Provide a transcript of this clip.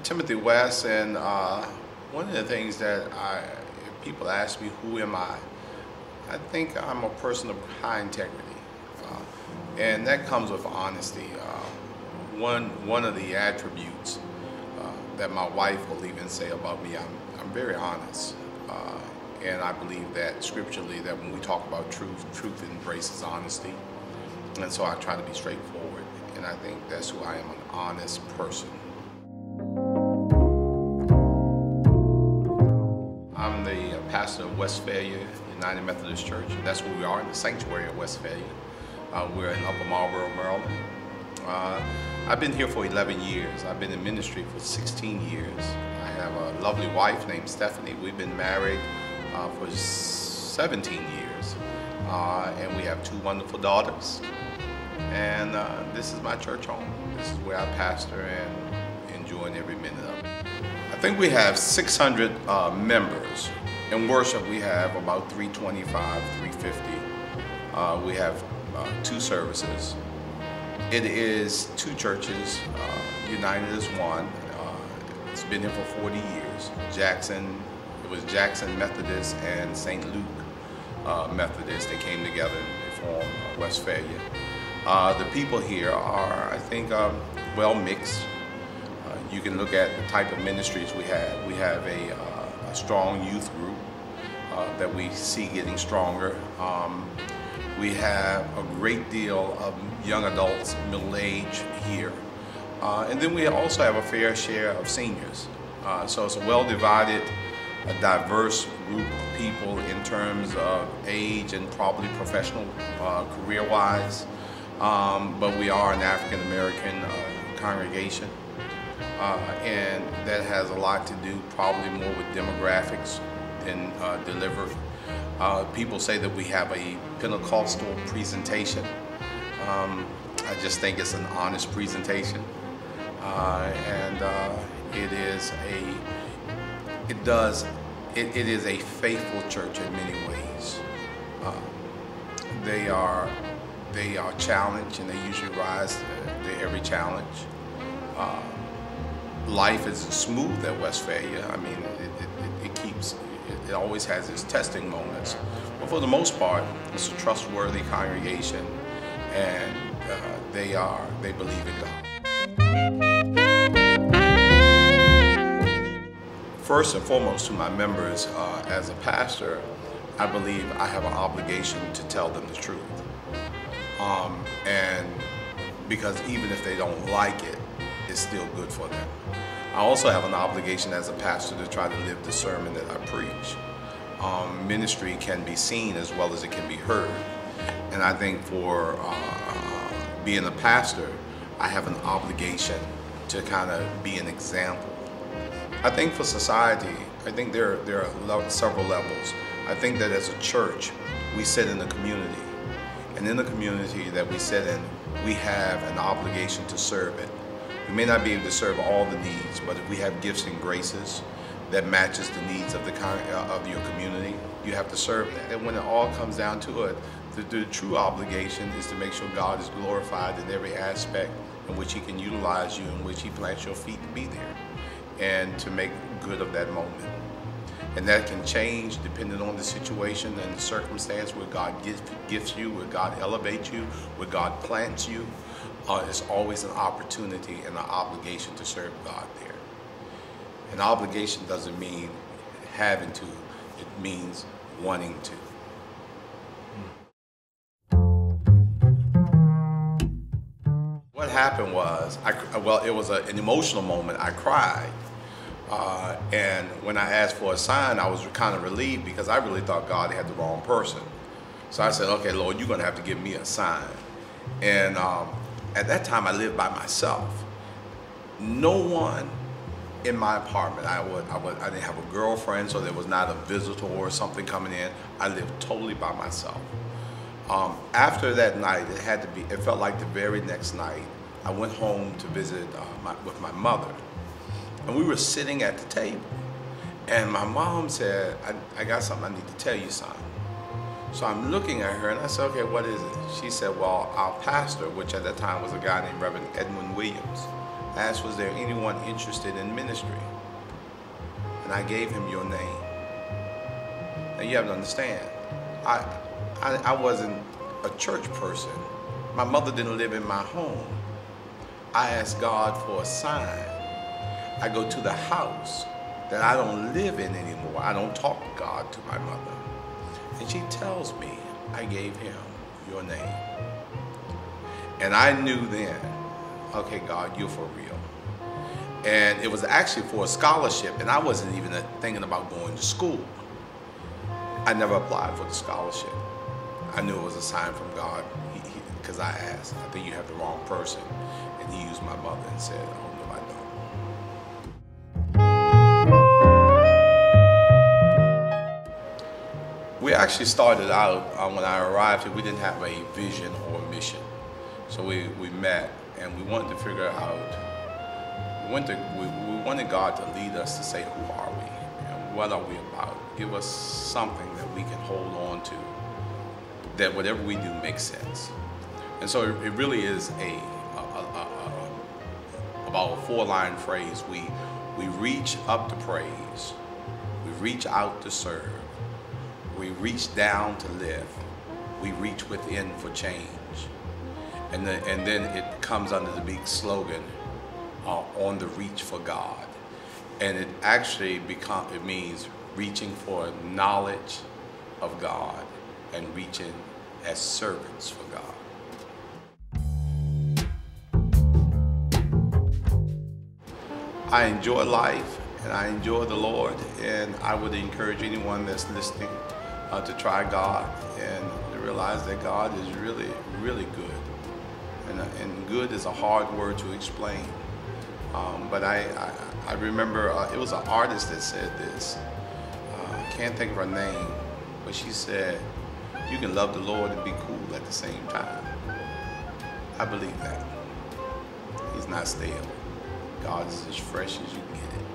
Timothy West, and one of the things that if people ask me, who am I think I'm a person of high integrity, and that comes with honesty. One of the attributes that my wife will even say about me, I'm very honest, and I believe that scripturally that when we talk about truth embraces honesty, and so I try to be straightforward, and I think that's who I am, an honest person. I'm the pastor of Westphalia United Methodist Church, and that's where we are, in the sanctuary of Westphalia. We're in Upper Marlboro, Maryland. I've been here for 11 years. I've been in ministry for 16 years. I have a lovely wife named Stephanie. We've been married for 17 years, and we have 2 wonderful daughters. And this is my church home. This is where I pastor and enjoying every minute of it. I think we have 600 members. In worship, we have about 325, 350. We have 2 services. It is 2 churches, united as one. It's been here for 40 years. It was Jackson Methodist and St. Luke Methodist. They came together and formed Westphalia. The people here are, I think, well mixed. You can look at the type of ministries we have. We have a strong youth group that we see getting stronger. We have a great deal of young adults, middle age here. And then we also have a fair share of seniors. So it's a well-divided, a diverse group of people in terms of age and probably professional career-wise. But we are an African-American congregation. And that has a lot to do probably more with demographics than delivery. People say that we have a Pentecostal presentation. I just think it's an honest presentation, and it is a faithful church in many ways. They are challenged, and they usually rise to every challenge. Life isn't smooth at Westphalia. I mean, it always has its testing moments, but for the most part, it's a trustworthy congregation, and they believe in God. First and foremost, to my members, as a pastor, I believe I have an obligation to tell them the truth, and because even if they don't like it, it's still good for them. I also have an obligation as a pastor to try to live the sermon that I preach. Ministry can be seen as well as it can be heard. And I think for being a pastor, I have an obligation to kind of be an example. I think for society, I think there are several levels. I think that as a church, we sit in the community. And in the community that we sit in, we have an obligation to serve it. We may not be able to serve all the needs, but if we have gifts and graces that matches the needs of your community, you have to serve that. And when it all comes down to it, the true obligation is to make sure God is glorified in every aspect in which He can utilize you, in which He plants your feet to be there, and to make good of that moment. And that can change depending on the situation and the circumstance where God gifts you, where God elevates you, where God plants you. It's always an opportunity and an obligation to serve God there. An obligation doesn't mean having to, it means wanting to. What happened was, it was an emotional moment. I cried. And when I asked for a sign, I was kind of relieved because I really thought God had the wrong person. So I said, okay, Lord, you're going to have to give me a sign. And at that time, I lived by myself. No one in my apartment. I didn't have a girlfriend, so there was not a visitor or something coming in. I lived totally by myself. After that night, it felt like the very next night, I went home to visit with my mother. And we were sitting at the table. And my mom said, I got something I need to tell you, son. So I'm looking at her and I said, okay, what is it? She said, well, our pastor, which at that time was a guy named Reverend Edwin Williams, asked, was there anyone interested in ministry? And I gave him your name. Now you have to understand, I wasn't a church person. My mother didn't live in my home. I asked God for a sign. I go to the house that I don't live in anymore. I don't talk God to my mother. And she tells me, I gave him your name. And I knew then, okay, God, you're for real. And it was actually for a scholarship, and I wasn't even thinking about going to school. I never applied for the scholarship. I knew it was a sign from God, because I asked, I think you have the wrong person. And he used my mother and said, oh, no, I don't. We actually started out, when I arrived here, we didn't have a vision or a mission. So we met and we wanted to figure out, we wanted God to lead us to say, who are we and what are we about? Give us something that we can hold on to, that whatever we do makes sense. And so it really is about a 4-line phrase. We reach up to praise, we reach out to serve, we reach down to live, we reach within for change. And then it comes under the big slogan, on the reach for God. And it actually it means reaching for knowledge of God and reaching as servants for God. I enjoy life and I enjoy the Lord, and I would encourage anyone that's listening to try God and to realize that God is really, really good. And good is a hard word to explain. But I remember it was an artist that said this. I can't think of her name, but she said, you can love the Lord and be cool at the same time. I believe that. He's not stale. God is as fresh as you can get it.